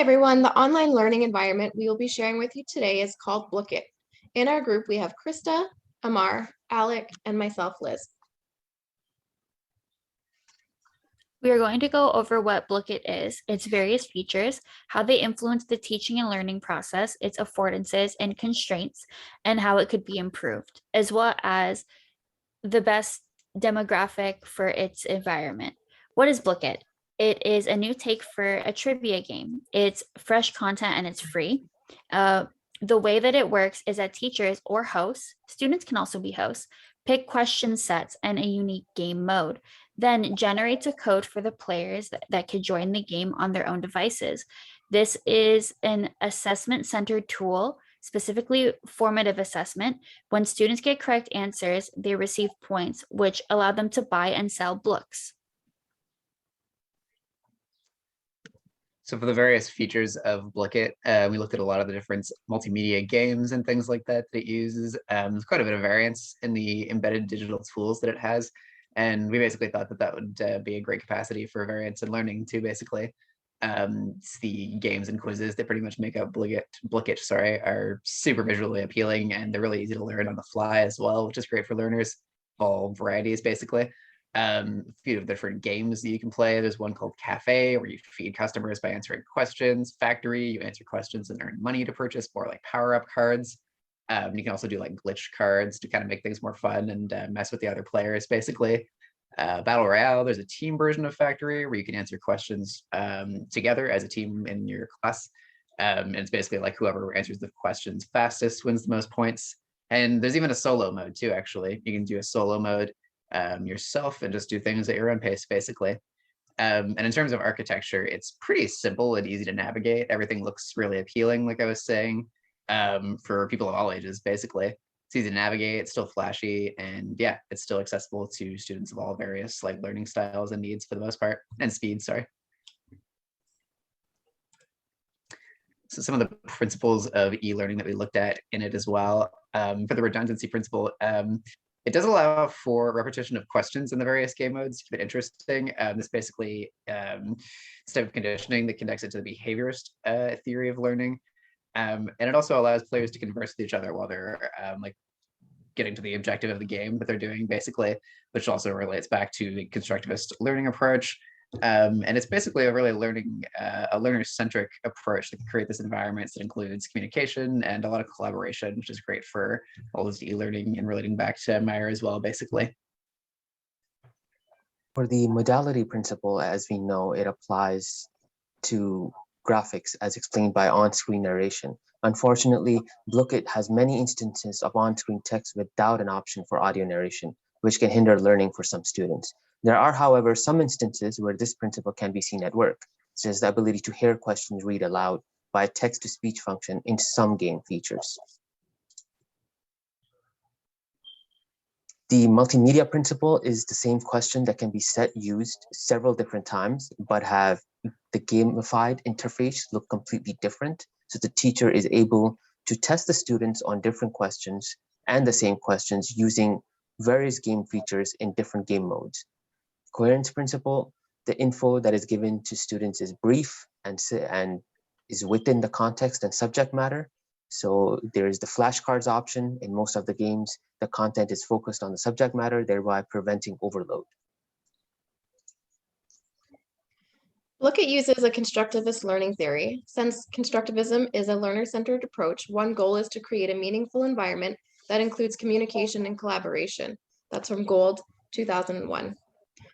everyone, the online learning environment we will be sharing with you today is called Blookit. In our group, we have Krista, Amar, Alec, and myself, Liz. We are going to go over what Blookit is, its various features, how they influence the teaching and learning process, its affordances and constraints, and how it could be improved, as well as the best demographic for its environment. What is Blookit? It is a new take for a trivia game. It's fresh content and it's free. The way that it works is that teachers or hosts, students can also be hosts, pick question sets and a unique game mode, then generates a code for the players that could join the game on their own devices. This is an assessment-centered tool, specifically formative assessment. When students get correct answers, they receive points, which allow them to buy and sell books. So for the various features of Blookit, we looked at a lot of the different multimedia games and things like that it uses. There's quite a bit of variance in the embedded digital tools that it has. And we basically thought that that would be a great capacity for variance and learning too, basically. The games and quizzes that pretty much make up Blookit, are super visually appealing, and they're really easy to learn on the fly as well, which is great for learners of all varieties, basically. A few different games that you can play. There's one called Cafe, where you feed customers by answering questions. Factory, you answer questions and earn money to purchase more like power-up cards. You can also do like glitch cards to kind of make things more fun and mess with the other players, basically. Battle Royale, there's a team version of Factory where you can answer questions together as a team in your class. And it's basically like whoever answers the questions fastest wins the most points. And there's even a solo mode too, actually. You can do a solo mode yourself and just do things at your own pace, basically. And in terms of architecture, it's pretty simple and easy to navigate. Everything looks really appealing, like I was saying, for people of all ages, basically. It's easy to navigate, it's still flashy, and yeah, it's still accessible to students of all various like learning styles and needs for the most part, and speed, sorry. So some of the principles of e-learning that we looked at in it as well. For the redundancy principle, it does allow for repetition of questions in the various game modes to keep it interesting. This basically type of conditioning that connects it to the behaviorist theory of learning. And it also allows players to converse with each other while they're like getting to the objective of the game that they're doing, basically, which also relates back to the constructivist learning approach. And it's basically a really a learner-centric approach that can create this environment that includes communication and a lot of collaboration, which is great for all this e-learning and relating back to Meyer as well, basically. For the modality principle, as we know, it applies to graphics as explained by on-screen narration. Unfortunately, Blookit has many instances of on-screen text without an option for audio narration, which can hinder learning for some students. There are, however, some instances where this principle can be seen at work, such as the ability to hear questions read aloud by a text-to-speech function in some game features. The multimedia principle is the same question that can be used several different times, but have the gamified interface look completely different. So the teacher is able to test the students on different questions and the same questions using various game features in different game modes. Coherence principle, the info that is given to students is brief and is within the context and subject matter. So there is the flashcards option in most of the games. The content is focused on the subject matter, thereby preventing overload. Blookit uses a constructivist learning theory. Since constructivism is a learner-centered approach, one goal is to create a meaningful environment that includes communication and collaboration. That's from Gold, 2001.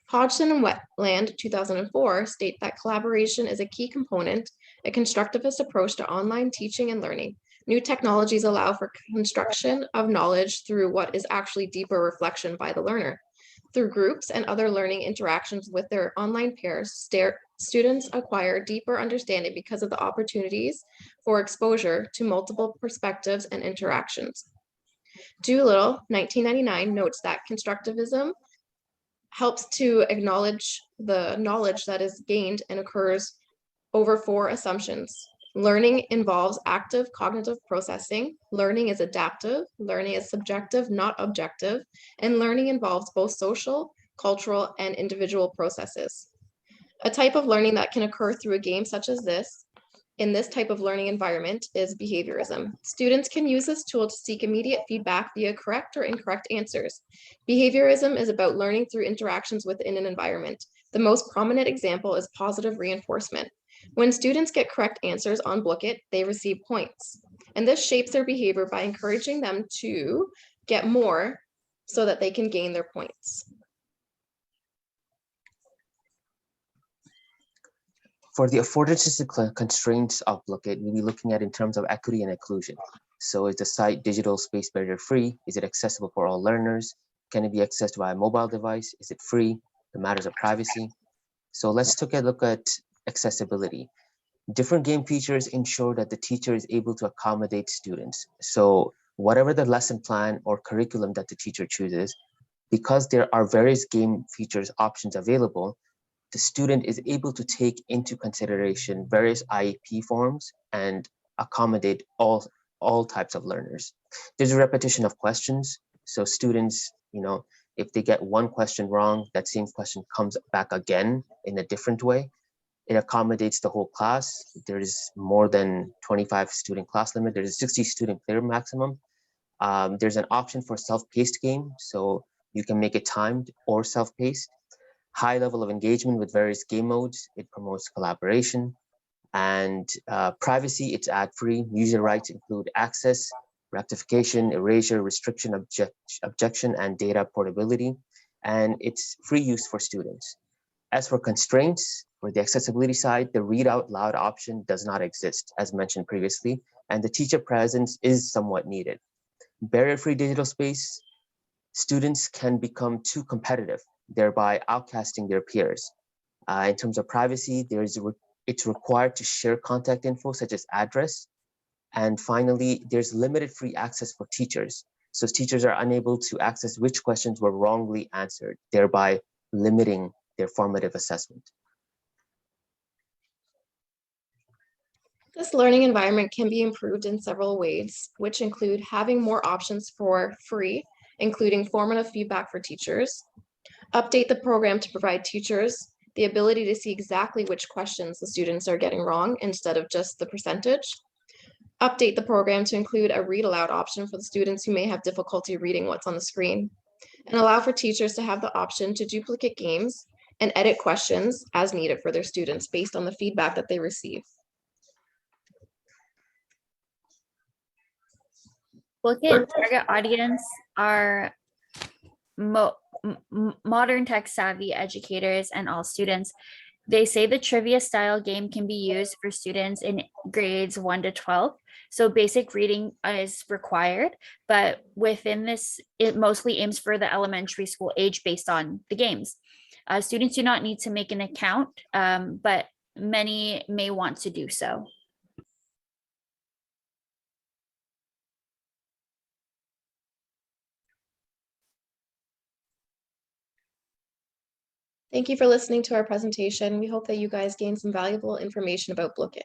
Hodgson and Wetland, 2004, state that collaboration is a key component, a constructivist approach to online teaching and learning. New technologies allow for construction of knowledge through what is actually deeper reflection by the learner. Through groups and other learning interactions with their online peers, students acquire deeper understanding because of the opportunities for exposure to multiple perspectives and interactions. Doolittle, 1999, notes that constructivism helps to acknowledge the knowledge that is gained and occurs over 4 assumptions. Learning involves active cognitive processing. Learning is adaptive. Learning is subjective, not objective. And learning involves both social, cultural, and individual processes. A type of learning that can occur through a game such as this in this type of learning environment is behaviorism. Students can use this tool to seek immediate feedback via correct or incorrect answers. Behaviorism is about learning through interactions within an environment. The most prominent example is positive reinforcement. When students get correct answers on Blooket, they receive points. And this shapes their behavior by encouraging them to get more so that they can gain their points. For the affordances and constraints of Blooket, we'll be looking at in terms of equity and inclusion. So is the site digital space barrier free? Is it accessible for all learners? Can it be accessed via mobile device? Is it free? The matters of privacy. So let's take a look at accessibility. Different game features ensure that the teacher is able to accommodate students. So whatever the lesson plan or curriculum that the teacher chooses, because there are various game features options available, the student is able to take into consideration various IEP forms and accommodate all types of learners. There's a repetition of questions. So students, if they get one question wrong, that same question comes back again in a different way. It accommodates the whole class. There is more than 25 student class limit. There's a 60 student player maximum. There's an option for self-paced game. So you can make it timed or self-paced. High level of engagement with various game modes. It promotes collaboration. And privacy, it's ad-free. User rights include access, rectification, erasure, restriction, objection, and data portability. And it's free use for students. As for constraints, for the accessibility side, the read out loud option does not exist, as mentioned previously, and the teacher presence is somewhat needed. Barrier-free digital space, students can become too competitive, thereby outcasting their peers. In terms of privacy, it's required to share contact info such as address. And finally, there's limited free access for teachers. So teachers are unable to access which questions were wrongly answered, thereby limiting their formative assessment. This learning environment can be improved in several ways, which include having more options for free, including formative feedback for teachers, update the program to provide teachers the ability to see exactly which questions the students are getting wrong instead of just the percentage, update the program to include a read aloud option for the students who may have difficulty reading what's on the screen, and allow for teachers to have the option to duplicate games and edit questions as needed for their students based on the feedback that they receive. Blooket target audience are modern tech savvy educators and all students. They say the trivia style game can be used for students in grades 1 to 12. So basic reading is required, but within this, it mostly aims for the elementary school age based on the games. Students do not need to make an account, but many may want to do so. Thank you for listening to our presentation. We hope that you guys gained some valuable information about Blooket.